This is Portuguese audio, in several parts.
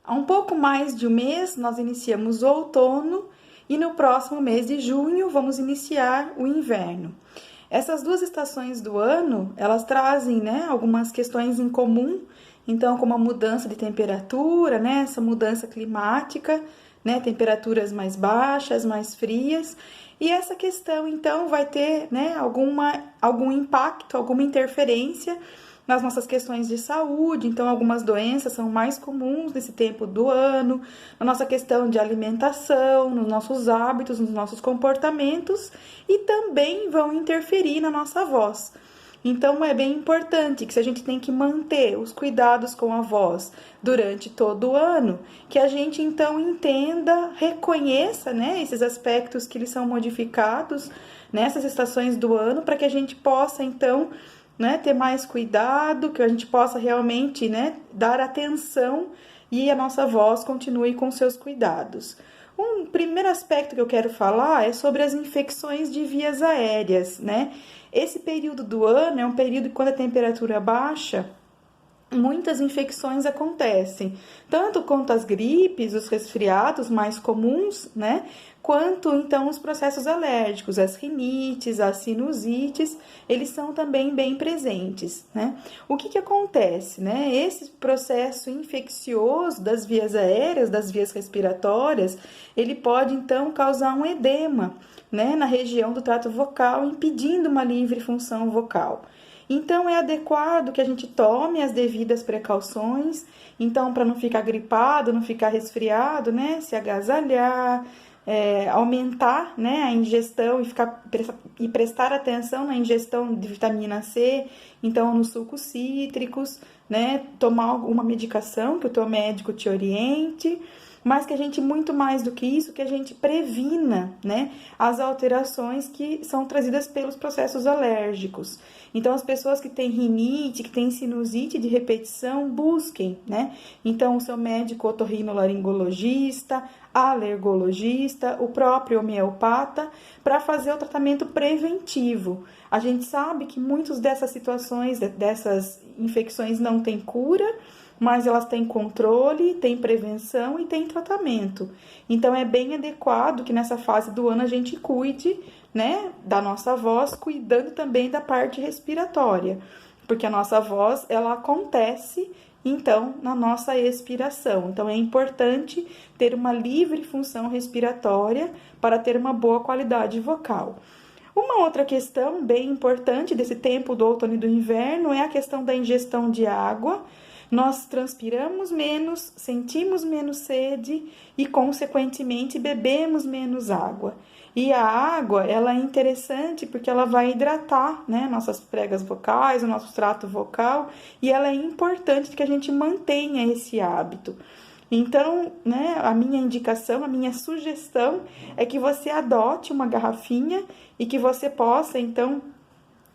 Há um pouco mais de um mês, nós iniciamos o outono e no próximo mês de junho vamos iniciar o inverno. Essas duas estações do ano, elas trazem, né, algumas questões em comum, então como a mudança de temperatura, né, essa mudança climática, né, temperaturas mais baixas, mais frias, e essa questão então vai ter, né, algum impacto, alguma interferência nas nossas questões de saúde, então algumas doenças são mais comuns nesse tempo do ano, na nossa questão de alimentação, nos nossos hábitos, nos nossos comportamentos e também vão interferir na nossa voz. Então é bem importante que se a gente tem que manter os cuidados com a voz durante todo o ano, que a gente então entenda, reconheça, né, esses aspectos que eles são modificados nessas estações do ano, para que a gente possa então, né, ter mais cuidado, que a gente possa realmente, né, dar atenção e a nossa voz continue com seus cuidados. Um primeiro aspecto que eu quero falar é sobre as infecções de vias aéreas, né? Esse período do ano é um período que, quando a temperatura baixa, muitas infecções acontecem, tanto quanto as gripes, os resfriados mais comuns, né? Quanto então os processos alérgicos, as rinites, as sinusites, eles são também bem presentes, né? O que acontece, né? Esse processo infeccioso das vias aéreas, das vias respiratórias, ele pode então causar um edema, né, na região do trato vocal, impedindo uma livre função vocal. Então, é adequado que a gente tome as devidas precauções, então, para não ficar gripado, não ficar resfriado, né, se agasalhar, aumentar, né, a ingestão e prestar atenção na ingestão de vitamina C, então, nos sucos cítricos, né, tomar alguma medicação que o teu médico te oriente, mas que a gente, muito mais do que isso, que a gente previna, né, as alterações que são trazidas pelos processos alérgicos. Então, as pessoas que têm rinite, que têm sinusite de repetição, busquem, né, então o seu médico otorrinolaringologista, alergologista, o próprio homeopata, para fazer o tratamento preventivo. A gente sabe que muitas dessas situações, dessas infecções não têm cura, mas elas têm controle, têm prevenção e têm tratamento. Então, é bem adequado que nessa fase do ano a gente cuide, né, da nossa voz, cuidando também da parte respiratória, porque a nossa voz, ela acontece, então, na nossa expiração. Então, é importante ter uma livre função respiratória para ter uma boa qualidade vocal. Uma outra questão bem importante desse tempo do outono e do inverno é a questão da ingestão de água. Nós transpiramos menos, sentimos menos sede e, consequentemente, bebemos menos água. E a água, ela é interessante porque ela vai hidratar, né, nossas pregas vocais, o nosso trato vocal, e ela é importante que a gente mantenha esse hábito. Então, né, a minha indicação, a minha sugestão é que você adote uma garrafinha e que você possa, então,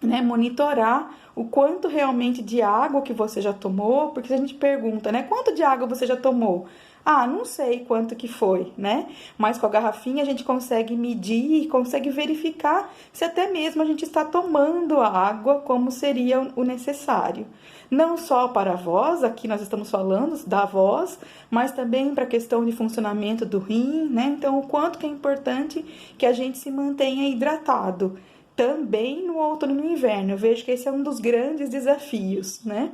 né, monitorar o quanto realmente de água que você já tomou, porque a gente pergunta, né, quanto de água você já tomou? Ah, não sei quanto que foi, né? Mas com a garrafinha a gente consegue medir e consegue verificar se até mesmo a gente está tomando a água como seria o necessário. Não só para a voz, aqui nós estamos falando da voz, mas também para a questão de funcionamento do rim, né? Então, o quanto que é importante que a gente se mantenha hidratado. Também no outono e no inverno, eu vejo que esse é um dos grandes desafios, né?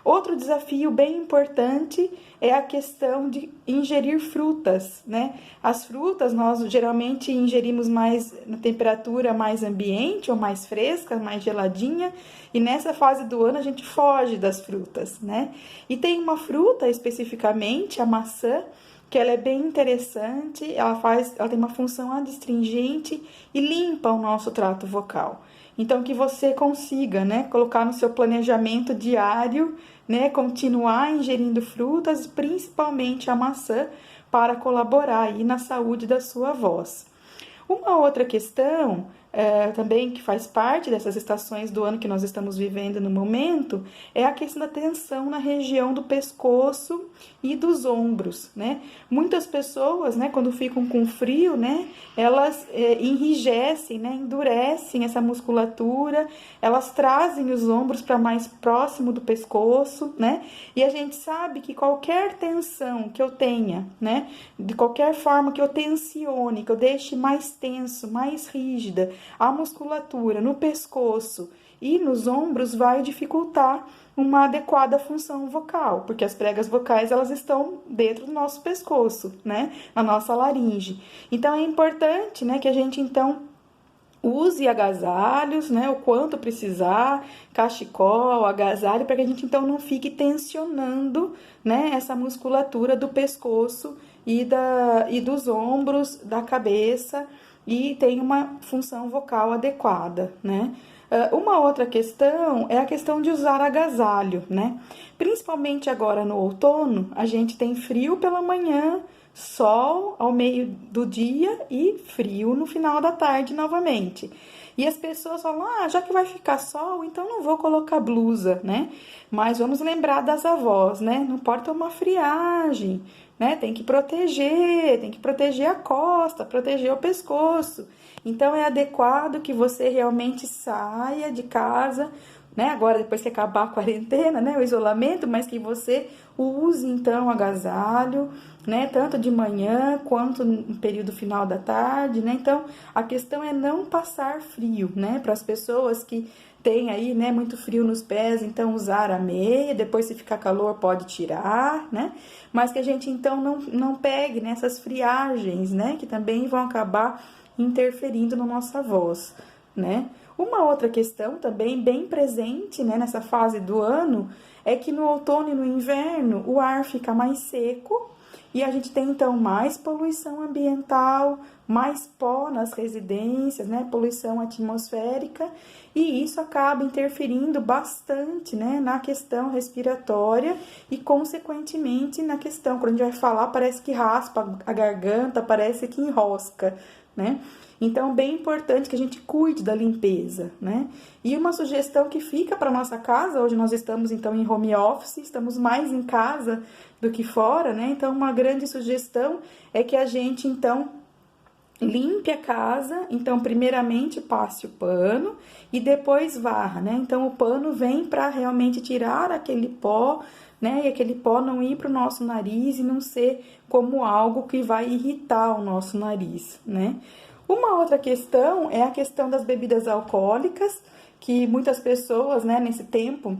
Outro desafio bem importante é a questão de ingerir frutas, né? As frutas nós geralmente ingerimos mais na temperatura mais ambiente ou mais fresca, mais geladinha, e nessa fase do ano a gente foge das frutas, né? E tem uma fruta especificamente, a maçã, que ela é bem interessante, ela tem uma função adstringente e limpa o nosso trato vocal. Então, que você consiga, né, colocar no seu planejamento diário, né, continuar ingerindo frutas, principalmente a maçã, para colaborar aí na saúde da sua voz. Uma outra questão, também que faz parte dessas estações do ano que nós estamos vivendo no momento, é a questão da tensão na região do pescoço e dos ombros, né? Muitas pessoas, né, quando ficam com frio, né, elas enrijecem, né, endurecem essa musculatura, elas trazem os ombros para mais próximo do pescoço, né? E a gente sabe que qualquer tensão que eu tenha, né, de qualquer forma que eu tensione, que eu deixe mais tenso, mais rígida, a musculatura no pescoço e nos ombros vai dificultar uma adequada função vocal, porque as pregas vocais elas estão dentro do nosso pescoço, né, na nossa laringe. Então é importante, né, que a gente então use agasalhos, né, o quanto precisar, cachecol, agasalho, para que a gente então não fique tensionando, né, essa musculatura do pescoço e dos ombros, da cabeça, e tem uma função vocal adequada, né? Uma outra questão é a questão de usar agasalho, né? Principalmente agora no outono, a gente tem frio pela manhã, sol ao meio do dia e frio no final da tarde novamente. E as pessoas falam, já que vai ficar sol, então não vou colocar blusa, né? Mas vamos lembrar das avós, né? Não pode tomar friagem, né? Tem que proteger a costa, proteger o pescoço. Então é adequado que você realmente saia de casa, né? Agora, depois que acabar a quarentena, né? O isolamento, mas que você use então agasalho, né? Tanto de manhã quanto no período final da tarde, né? Então, a questão é não passar frio, né? Para as pessoas que têm aí, né, muito frio nos pés, então usar a meia, depois se ficar calor pode tirar, né? Mas que a gente então não pegue nessas friagens, né? Que também vão acabar interferindo na nossa voz, né? Uma outra questão também bem presente, né, nessa fase do ano é que no outono e no inverno o ar fica mais seco e a gente tem então mais poluição ambiental, mais pó nas residências, né, poluição atmosférica, e isso acaba interferindo bastante, né, na questão respiratória e consequentemente na questão, quando a gente vai falar, parece que raspa a garganta, parece que enrosca, né? Então, bem importante que a gente cuide da limpeza, né? E uma sugestão que fica para nossa casa, hoje nós estamos então em home office, estamos mais em casa do que fora, né? Então, uma grande sugestão é que a gente então limpe a casa, então primeiramente passe o pano e depois varra, né? Então o pano vem para realmente tirar aquele pó, né? E aquele pó não ir para o nosso nariz e não ser como algo que vai irritar o nosso nariz, né? Uma outra questão é a questão das bebidas alcoólicas, que muitas pessoas, né, nesse tempo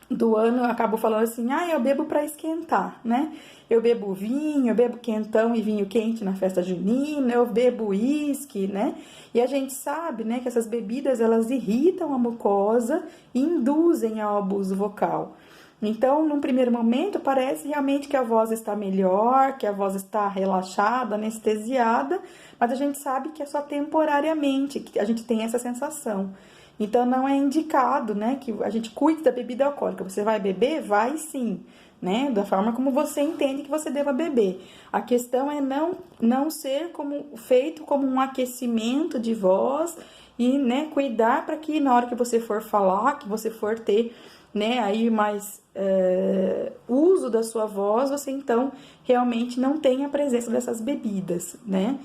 do ano acabam falando assim, eu bebo para esquentar, né? Eu bebo vinho, eu bebo quentão e vinho quente na festa junina, eu bebo uísque, né? E a gente sabe, né, que essas bebidas, elas irritam a mucosa e induzem ao abuso vocal. Então, num primeiro momento, parece realmente que a voz está melhor, que a voz está relaxada, anestesiada, mas a gente sabe que é só temporariamente que a gente tem essa sensação. Então, não é indicado, né, que a gente cuide da bebida alcoólica. Você vai beber? Vai sim, né, da forma como você entende que você deva beber. A questão é não ser feito como um aquecimento de voz e, né, cuidar para que na hora que você for falar, que você for ter, né, aí mais uso da sua voz, você então realmente não tem a presença dessas bebidas, né?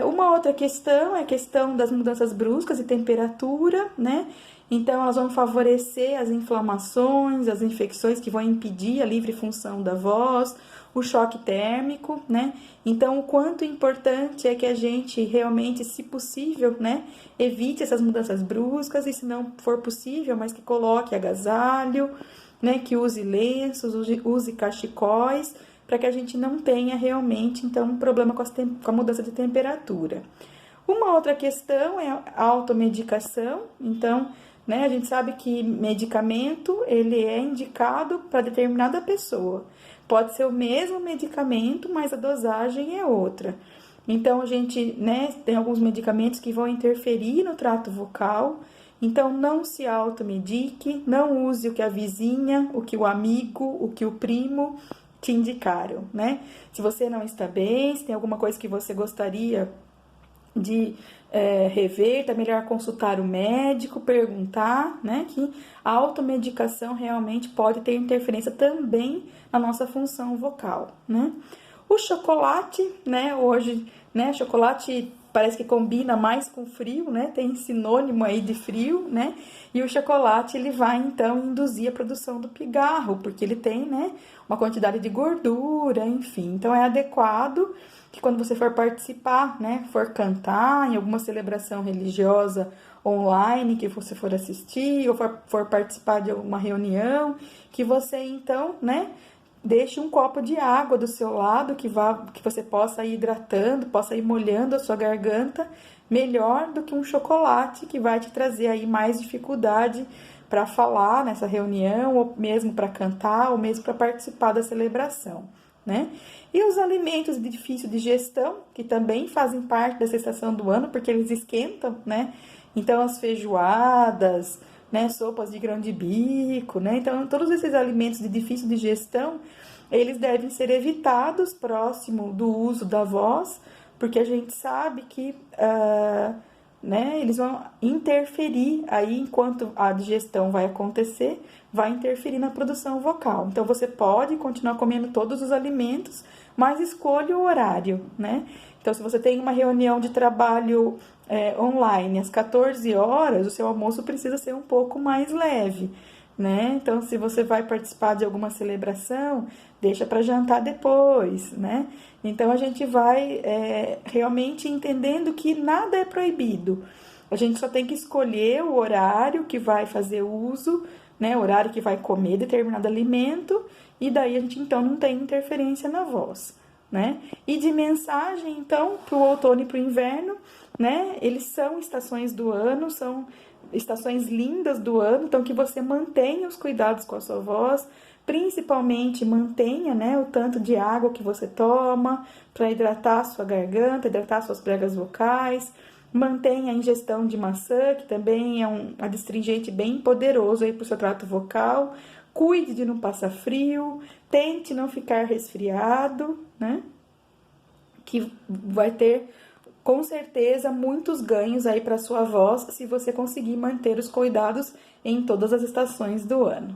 Uma outra questão é a questão das mudanças bruscas de temperatura, né? Então, elas vão favorecer as inflamações, as infecções que vão impedir a livre função da voz, o choque térmico, né? Então, o quanto importante é que a gente realmente, se possível, né, evite essas mudanças bruscas e, se não for possível, mas que coloque agasalho, né, que use lenços, use cachecóis, para que a gente não tenha realmente, então, um problema com a mudança de temperatura. Uma outra questão é a automedicação. Então, né, a gente sabe que medicamento, ele é indicado para determinada pessoa. Pode ser o mesmo medicamento, mas a dosagem é outra. Então, a gente, né, tem alguns medicamentos que vão interferir no trato vocal. Então, não se automedique, não use o que a vizinha, o que o amigo, o que o primo te indicaram, né? Se você não está bem, se tem alguma coisa que você gostaria rever, tá melhor consultar o médico, perguntar, né? Que a automedicação realmente pode ter interferência também na nossa função vocal, né? O chocolate, né? Hoje, né? Chocolate parece que combina mais com frio, né? Tem sinônimo aí de frio, né? E o chocolate, ele vai, então, induzir a produção do pigarro, porque ele tem, né? Uma quantidade de gordura, enfim. Então, é adequado que quando você for participar, né? For cantar em alguma celebração religiosa online que você for assistir, ou for participar de alguma reunião, que você, então, né? Deixe um copo de água do seu lado que você possa ir hidratando, possa ir molhando a sua garganta, melhor do que um chocolate que vai te trazer aí mais dificuldade para falar nessa reunião, ou mesmo para cantar, ou mesmo para participar da celebração, né? E os alimentos de difícil digestão, que também fazem parte dessa estação do ano, porque eles esquentam, né? Então, as feijoadas, né, sopas de grão de bico, né? Então, todos esses alimentos de difícil digestão, eles devem ser evitados próximo do uso da voz, porque a gente sabe que, né, eles vão interferir aí, enquanto a digestão vai acontecer, vai interferir na produção vocal. Então, você pode continuar comendo todos os alimentos, mas escolha o horário, né? Então, se você tem uma reunião de trabalho online às 14 horas, o seu almoço precisa ser um pouco mais leve, né? Então, se você vai participar de alguma celebração, deixa para jantar depois, né? Então, a gente vai realmente entendendo que nada é proibido. A gente só tem que escolher o horário que vai fazer uso, né? O horário que vai comer determinado alimento, e daí a gente, então, não tem interferência na voz, né? E de mensagem, então, para o outono e para o inverno, né? Eles são estações do ano, são estações lindas do ano, então que você mantenha os cuidados com a sua voz, principalmente mantenha, né, o tanto de água que você toma para hidratar a sua garganta, hidratar suas pregas vocais, mantenha a ingestão de maçã, que também é um adstringente bem poderoso aí para o seu trato vocal, cuide de não passar frio, tente não ficar resfriado, né, que vai ter com certeza muitos ganhos aí para sua voz se você conseguir manter os cuidados em todas as estações do ano.